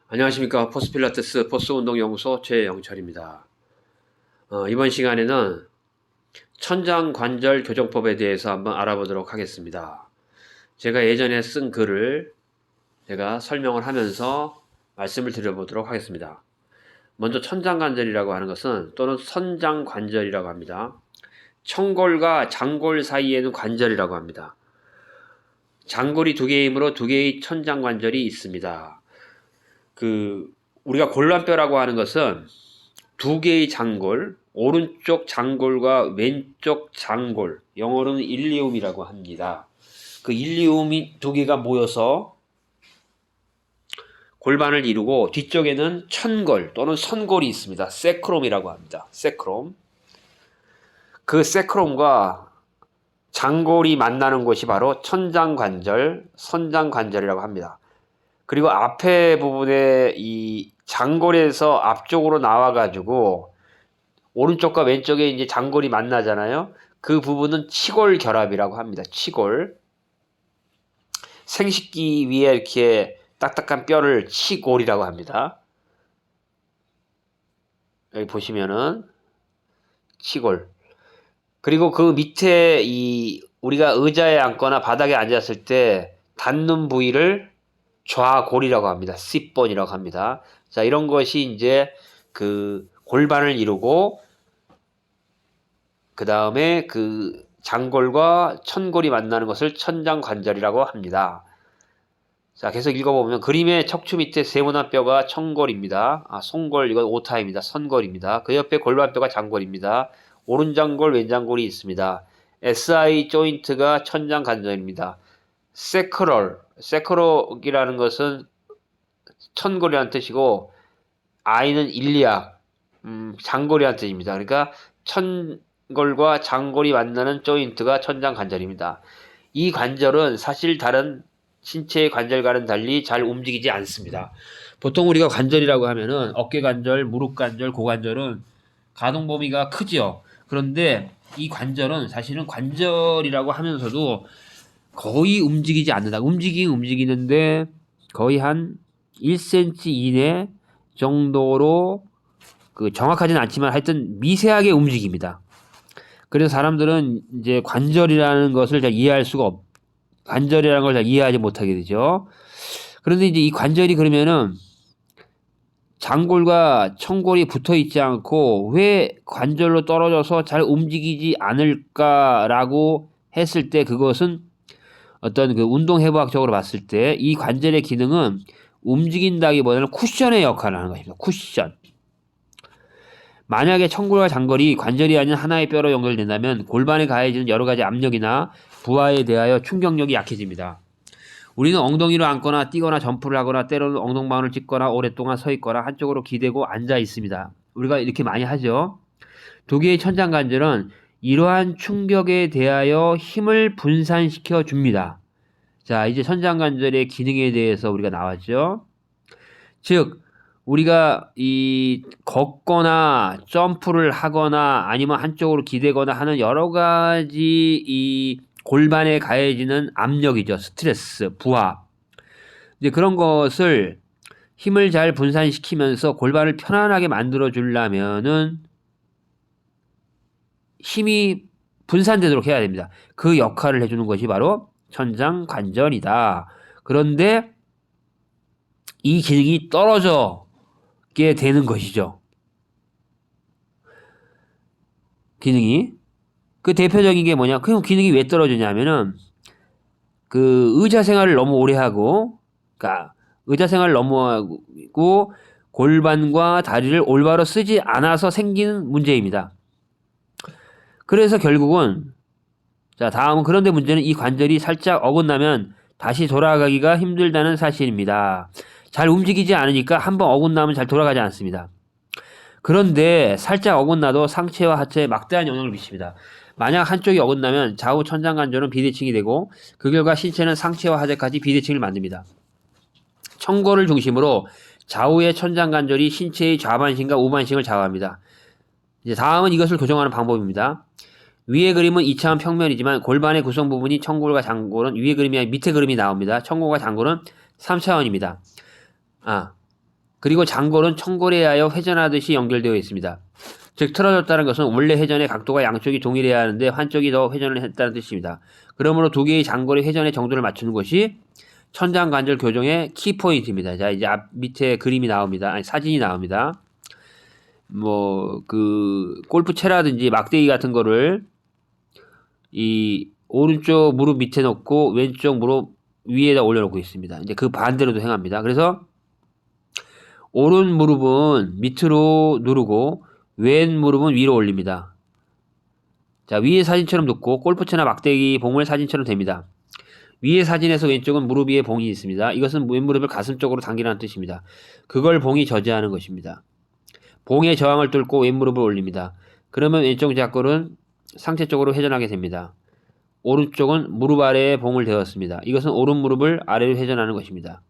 안녕하십니까. 포스필라테스 포스운동연구소 최영철입니다. 이번 시간에는 천장관절 교정법에 대해서 한번 알아보도록 하겠습니다. 제가 예전에 쓴 글을 제가 설명을 하면서 말씀을 드려보도록 하겠습니다. 먼저 천장관절이라고 하는 것은 또는 선장관절이라고 합니다. 청골과 장골 사이에는 관절이라고 합니다. 장골이 두 개이므로 두 개의 천장관절이 있습니다. 우리가 골반뼈라고 하는 것은 두 개의 장골, 오른쪽 장골과 왼쪽 장골, 영어로는 일리움이라고 합니다. 그 일리움이 두 개가 모여서 골반을 이루고 뒤쪽에는 천골 또는 선골이 있습니다. 세크롬이라고 합니다. 세크롬. 그 세크롬과 장골이 만나는 곳이 바로 천장관절, 선장관절이라고 합니다. 그리고 앞에 부분에 이 장골에서 앞쪽으로 나와가지고 오른쪽과 왼쪽에 이제 장골이 만나잖아요. 그 부분은 치골결합이라고 합니다. 치골. 생식기 위에 이렇게 딱딱한 뼈를 치골이라고 합니다. 여기 보시면은 치골. 그리고 그 밑에 우리가 의자에 앉거나 바닥에 앉았을 때 닿는 부위를 좌골이라고 합니다. C본이라고 합니다. 자, 이런 것이 이제 그 골반을 이루고 그 다음에 그 장골과 천골이 만나는 것을 천장관절이라고 합니다. 자, 계속 읽어보면 그림의 척추 밑에 세모난 뼈가 천골입니다. 송골 이건 오타입니다. 선골입니다. 그 옆에 골반뼈가 장골입니다. 오른장골 왼장골이 있습니다. SI 조인트가 천장관절입니다. 세크럴이라는 것은 천골이라는 뜻이고 I는 일리악, 장골이라는 뜻입니다. 그러니까 천골과 장골이 만나는 조인트가 천장관절입니다. 이 관절은 사실 다른 신체의 관절과는 달리 잘 움직이지 않습니다. 보통 우리가 관절이라고 하면은 어깨관절, 무릎관절, 고관절은 가동 범위가 크죠. 그런데 이 관절은 사실은 관절이라고 하면서도 거의 움직이지 않는다. 움직이는데 거의 한 1cm 이내 정도로 정확하지는 않지만 하여튼 미세하게 움직입니다. 그래서 사람들은 이제 관절이라는 걸 잘 이해하지 못하게 되죠. 그런데 이제 이 관절이 그러면은 장골과 천골이 붙어 있지 않고 왜 관절로 떨어져서 잘 움직이지 않을까라고 했을 때 그것은 어떤 운동해부학적으로 봤을 때 이 관절의 기능은 움직인다기보다는 쿠션의 역할을 하는 것입니다. 쿠션. 만약에 천골과 장골이 관절이 아닌 하나의 뼈로 연결된다면 골반에 가해지는 여러 가지 압력이나 부하에 대하여 충격력이 약해집니다. 우리는 엉덩이로 앉거나 뛰거나 점프를 하거나 때로는 엉덩방울을 찍거나 오랫동안 서 있거나 한쪽으로 기대고 앉아 있습니다. 우리가 이렇게 많이 하죠. 두 개의 천장관절은 이러한 충격에 대하여 힘을 분산시켜 줍니다. 자, 이제 천장관절의 기능에 대해서 우리가 나왔죠. 즉, 우리가 걷거나 점프를 하거나 아니면 한쪽으로 기대거나 하는 여러 가지 골반에 가해지는 압력이죠. 스트레스, 부하. 이제 그런 것을 힘을 잘 분산시키면서 골반을 편안하게 만들어 주려면은 힘이 분산되도록 해야 됩니다. 그 역할을 해주는 것이 바로 천장관절이다. 그런데 이 기능이 떨어지게 되는 것이죠. 기능이. 그 대표적인 게 뭐냐? 그 기능이 왜 떨어지냐면은 의자 생활을 너무 오래 하고, 그러니까 의자 생활을 너무 하고 골반과 다리를 올바로 쓰지 않아서 생기는 문제입니다. 그래서 결국은 자, 다음은 그런데 문제는 이 관절이 살짝 어긋나면 다시 돌아가기가 힘들다는 사실입니다. 잘 움직이지 않으니까 한번 어긋나면 잘 돌아가지 않습니다. 그런데 살짝 어긋나도 상체와 하체에 막대한 영향을 미칩니다. 만약 한쪽이 어긋나면 좌우 천장관절은 비대칭이 되고 그 결과 신체는 상체와 하체까지 비대칭을 만듭니다. 청골을 중심으로 좌우의 천장관절이 신체의 좌반신과 우반신을 좌우합니다. 이제 다음은 이것을 교정하는 방법입니다. 위의 그림은 2차원 평면이지만 골반의 구성 부분이 청골과 장골은 위의 그림이 아니라 밑에 그림이 나옵니다. 청골과 장골은 3차원입니다. 그리고 장골은 청골에 하여 회전하듯이 연결되어 있습니다. 즉 틀어졌다는 것은 원래 회전의 각도가 양쪽이 동일해야 하는데 한쪽이 더 회전을 했다는 뜻입니다. 그러므로 두 개의 장골의 회전의 정도를 맞추는 것이 천장관절 교정의 키포인트입니다. 자, 이제 앞 밑에 그림이 나옵니다. 아니, 사진이 나옵니다. 뭐 그 골프채라든지 막대기 같은 거를 이 오른쪽 무릎 밑에 놓고 왼쪽 무릎 위에다 올려놓고 있습니다. 이제 그 반대로도 행합니다. 그래서 오른 무릎은 밑으로 누르고 왼 무릎은 위로 올립니다. 자, 위의 사진처럼 놓고 골프채나 막대기 봉을 사진처럼 됩니다. 위의 사진에서 왼쪽은 무릎 위에 봉이 있습니다. 이것은 왼무릎을 가슴 쪽으로 당기라는 뜻입니다. 그걸 봉이 저지하는 것입니다. 봉의 저항을 뚫고 왼무릎을 올립니다. 그러면 왼쪽 작골은 상체 쪽으로 회전하게 됩니다. 오른쪽은 무릎 아래에 봉을 대었습니다. 이것은 오른 무릎을 아래로 회전하는 것입니다.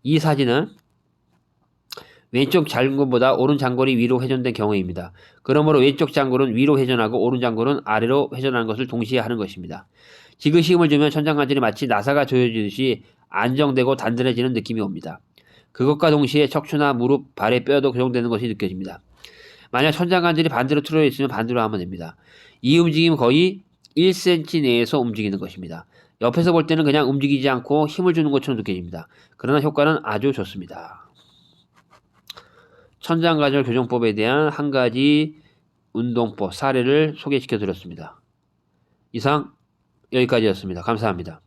이 사진은 왼쪽 장골보다 오른 장골이 위로 회전된 경우입니다. 그러므로 왼쪽 장골은 위로 회전하고 오른 장골은 아래로 회전하는 것을 동시에 하는 것입니다. 지그시음을 주면 천장관절이 마치 나사가 조여지듯이 안정되고 단단해지는 느낌이 옵니다. 그것과 동시에 척추나 무릎, 발의 뼈도 교정되는 것이 느껴집니다. 만약 천장관절이 반대로 틀어져 있으면 반대로 하면 됩니다. 이 움직임은 거의 1cm 내에서 움직이는 것입니다. 옆에서 볼 때는 그냥 움직이지 않고 힘을 주는 것처럼 느껴집니다. 그러나 효과는 아주 좋습니다. 천장관절 교정법에 대한 한 가지 운동법, 사례를 소개시켜 드렸습니다. 이상 여기까지였습니다. 감사합니다.